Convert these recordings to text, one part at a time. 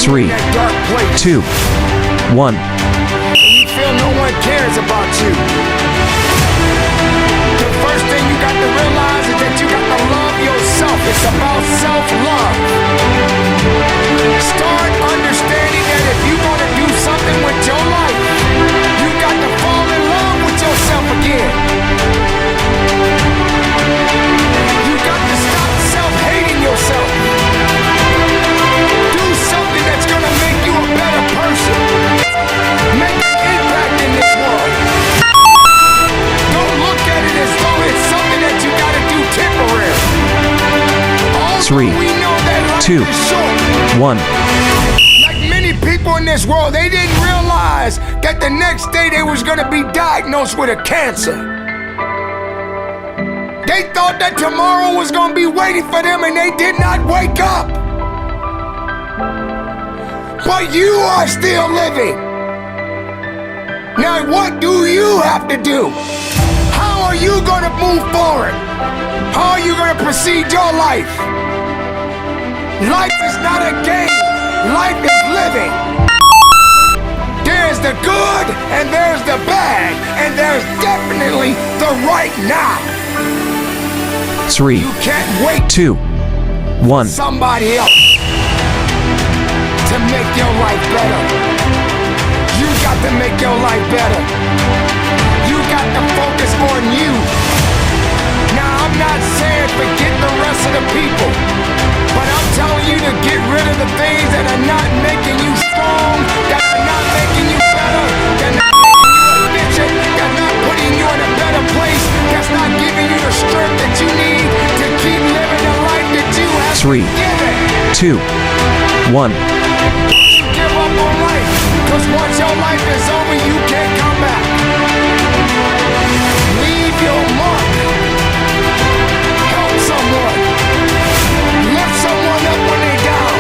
3, in that dark place. 2, 1. And you feel no one cares about you. The first thing you got to realize is that you got to love yourself. It's about self-love. Start understanding that if you're going to do something with your life, you got to fall in love with yourself again. You got to stop self-hating yourself. Do something that's going to make you a better person. Make an impact in this world. Don't look at it as though it's something that you got to do temporary. 3, 2, 1. Like many people in this world, they didn't realize that the next day they was gonna be diagnosed with a cancer. They thought that tomorrow was gonna be waiting for them and they did not wake up. But you are still living. Now what do you have to do? How are you gonna move forward? How are you gonna proceed your life? Life is not a game. Life is living. There's the good and there's the bad. And there's definitely the right now. 3, You can't wait 2, 1. somebody else to make your life better. You got to make your life better. You got to focus on you. Now I'm not saying forget the rest of the people, but I'm telling you to get rid of the things that are not making you strong, that are not making you better, that are not making you efficient, that are not putting you in a better place, that's not giving you the strength that you need to keep living the life that you have 3, given. 2, 1. You give up on life, because once your life is over, you can't come back. Leave your mark. Help someone. Lift someone up when they're down.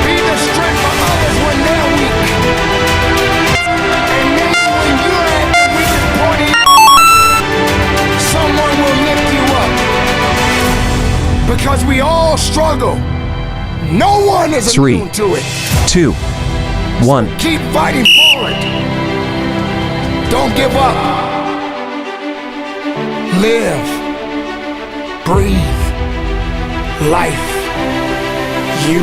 Be the strength for others when they're weak. And maybe when you're at the weakest point in your life, someone will lift you up. Because we all struggle. No one is 3, immune to it. 2, 1. Keep fighting forward. Don't give up. Live. Breathe. Life. You.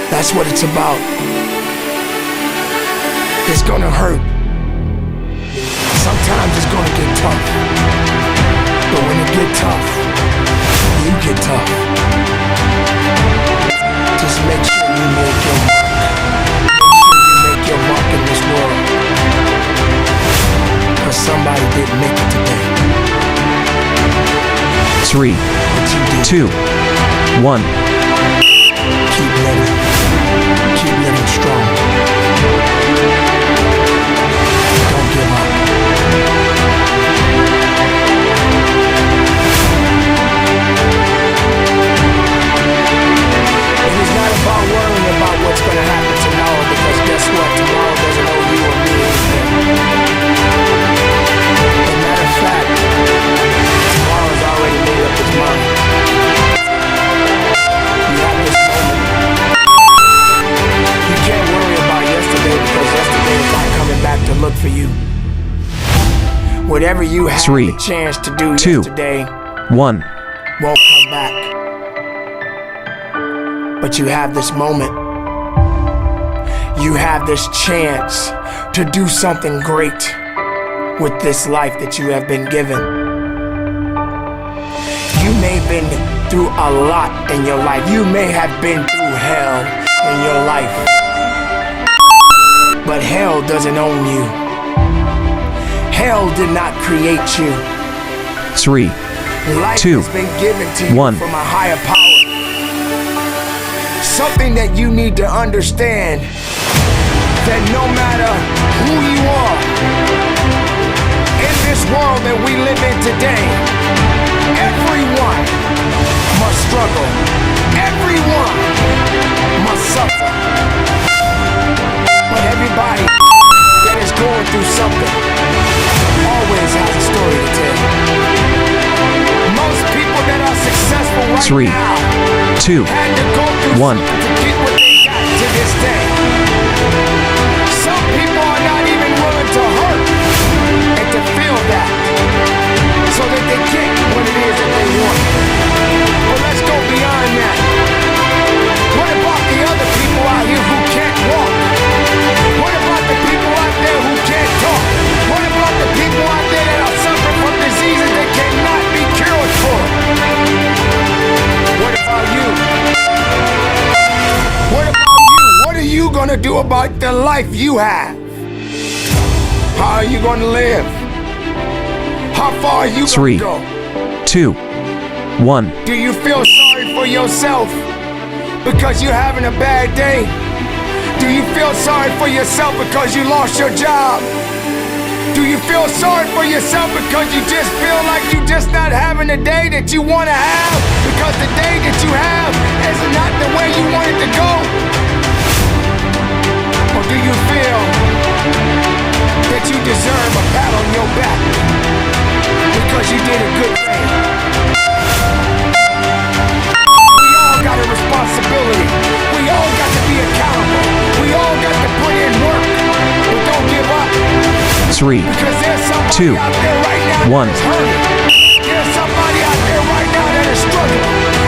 That's what it's about. It's gonna hurt. Sometimes it's gonna get tough. But when it get tough, you get tough. Just make sure you make your mark. Make sure you make your mark in this world. Because somebody didn't make it today. 3, 2, 1. Keep living. Keep living strong. Don't give up. It is not about worrying about what's going to happen tomorrow, because guess what? Tomorrow doesn't owe you or me anything. As a matter of fact, tomorrow's already made up its mind. You have this moment. You can't worry about yesterday, because yesterday is not coming back to look for you. Whatever you had 3, the chance to do 2, yesterday 1. won't come back. But you have this moment. You have this chance to do something great with this life that you have been given. You may have been through a lot in your life. You may have been through hell in your life. But hell doesn't own you. Hell did not create you. 3, Life 2, has been given to you 1. from a higher power. Something that you need to understand, that no matter who you are, in this world that we live in today, everyone must struggle. Everyone must suffer. But everybody that is going through something always has a story to tell. Most people that are successful right 3, now 2, had to go through 1. to get what they got to this day. Some people are not even willing to hurt and to feel that so that they get what it is that they want. But let's go beyond that. What about the other people out here who can't walk? What about the people out there who can't talk? What about the people out there that are suffering from diseases that cannot be cured for? What about you? What about you? What are you gonna do about the life you have? How are you gonna live? How far are you 3, gonna go? 2, 1. Do you feel sorry for yourself because you're having a bad day? Do you feel sorry for yourself because you lost your job? Do you feel sorry for yourself because you just feel like you're just not having the day that you want to have? Because the day that you have is not the way you want it to go? Or do you feel that you deserve a pat on your back because you did a good thing? We all got a responsibility. We all got to be accountable. We all got to put in work. But don't give up. 3, Because there's somebody 2, out there right now 1. that's hurting. There's somebody out there right now that is struggling.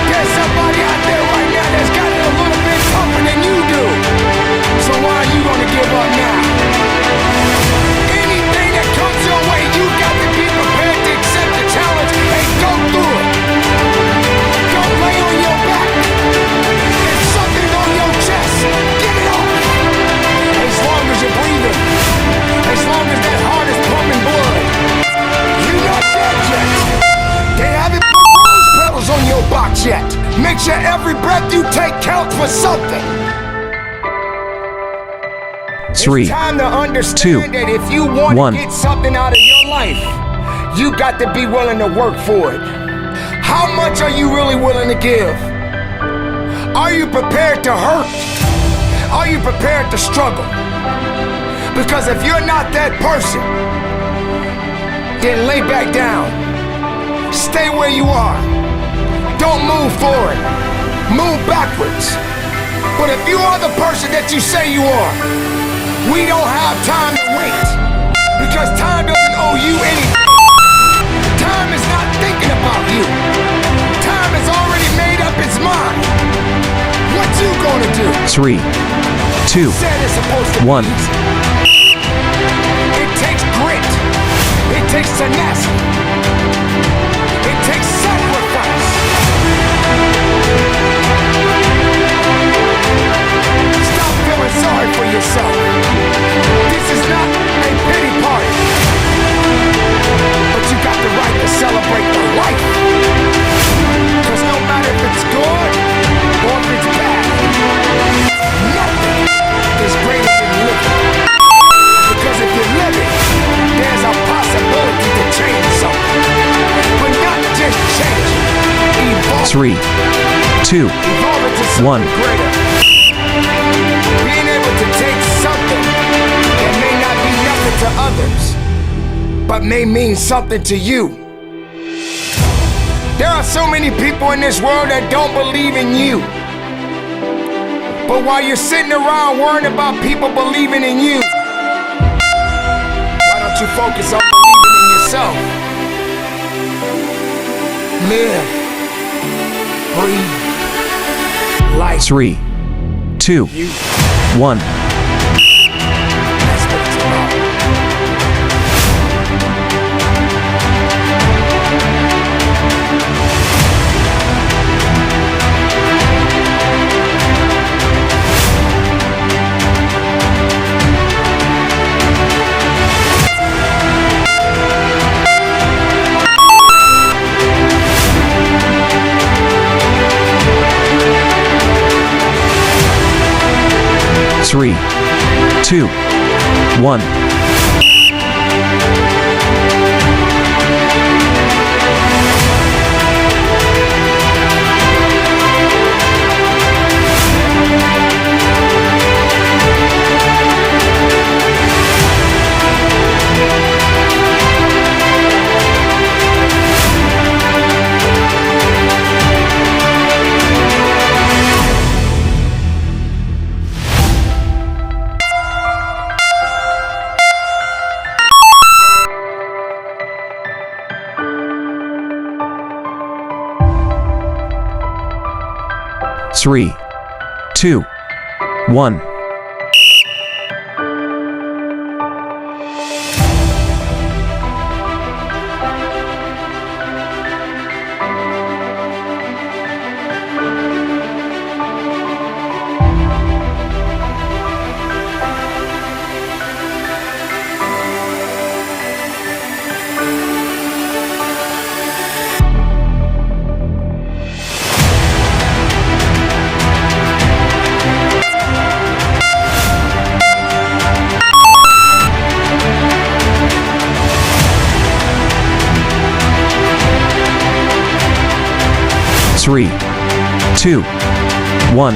There's somebody out there right now that's got it a little bit tougher than you do. So why are you gonna give up now? Anything that comes your way, you got to be prepared to accept the challenge and go through it. Don't lay on your back. If something's on your chest, get it off. As long as you're breathing, as long as that heart is pumping blood, you're not dead yet. They haven't put rose petals on your box yet. Make sure every breath you take counts for something. 3, It's time to understand 2, that if you want 1. to get something out of your life, you got to be willing to work for it. How much are you really willing to give? Are you prepared to hurt? Are you prepared to struggle? Because if you're not that person, then lay back down. Stay where you are. Don't move forward. Move backwards. But if you are the person that you say you are, we don't have time to wait. Because time doesn't owe you anything. Time is not thinking about you. Time has already made up its mind. What you gonna do? 3, 2, Said it's supposed to 1. be easy. It takes grit. It takes tenacity. It takes sacrifice. Stop feeling sorry for yourself. This is not a pity party. But you got the right to celebrate the life. Because no matter if it's good or if it's bad, nothing is greater than living. Because if you're living, there's a possibility to change something. But not just change it. Evolve. 3, 2, Evolve it to 1. something greater. Being able to take something that may not be nothing to others, but may mean something to you. There are so many people in this world that don't believe in you. But while you're sitting around worrying about people believing in you, why don't you focus on believing in yourself? Live, breathe, life. 3, 2, 1. That's what it's about. Three, 2, 1. 3, 2, 1. Three, two, one.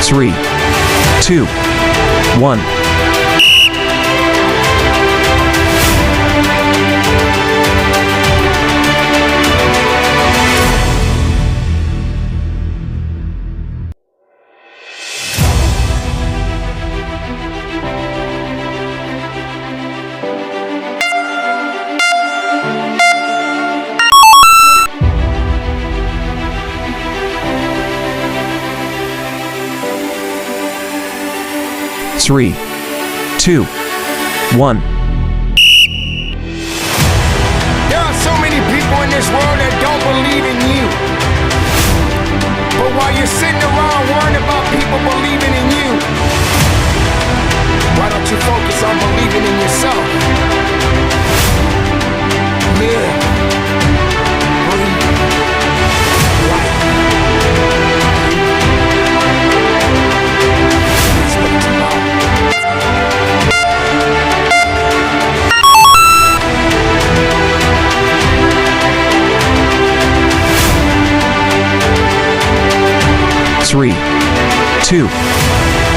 3, 2, 1. Three, two, one. There are so many people in this world that don't believe in you. But while you're sitting around worrying about people believing in you, why don't you focus on believing in yourself? Live. Breathe. Life. That's what it's about. Three, two,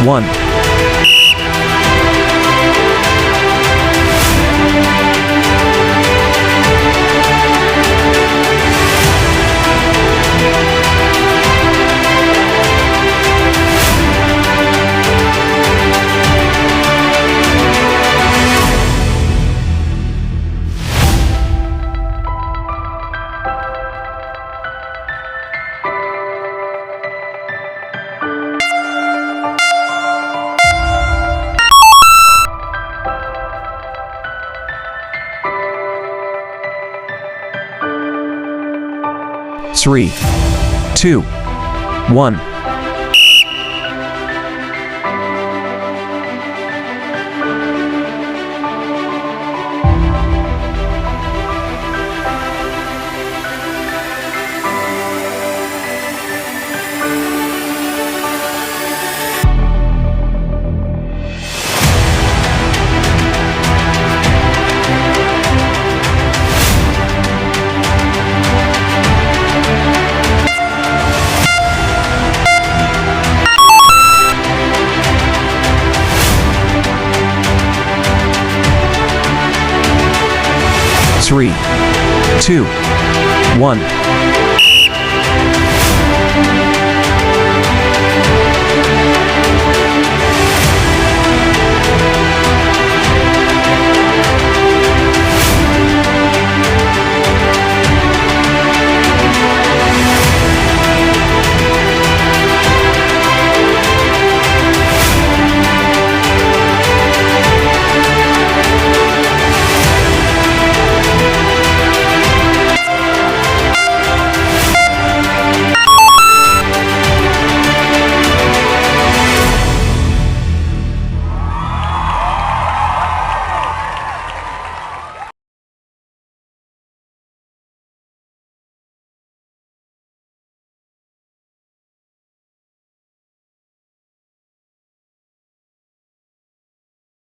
one. 3, 2, 1. Three, two, one.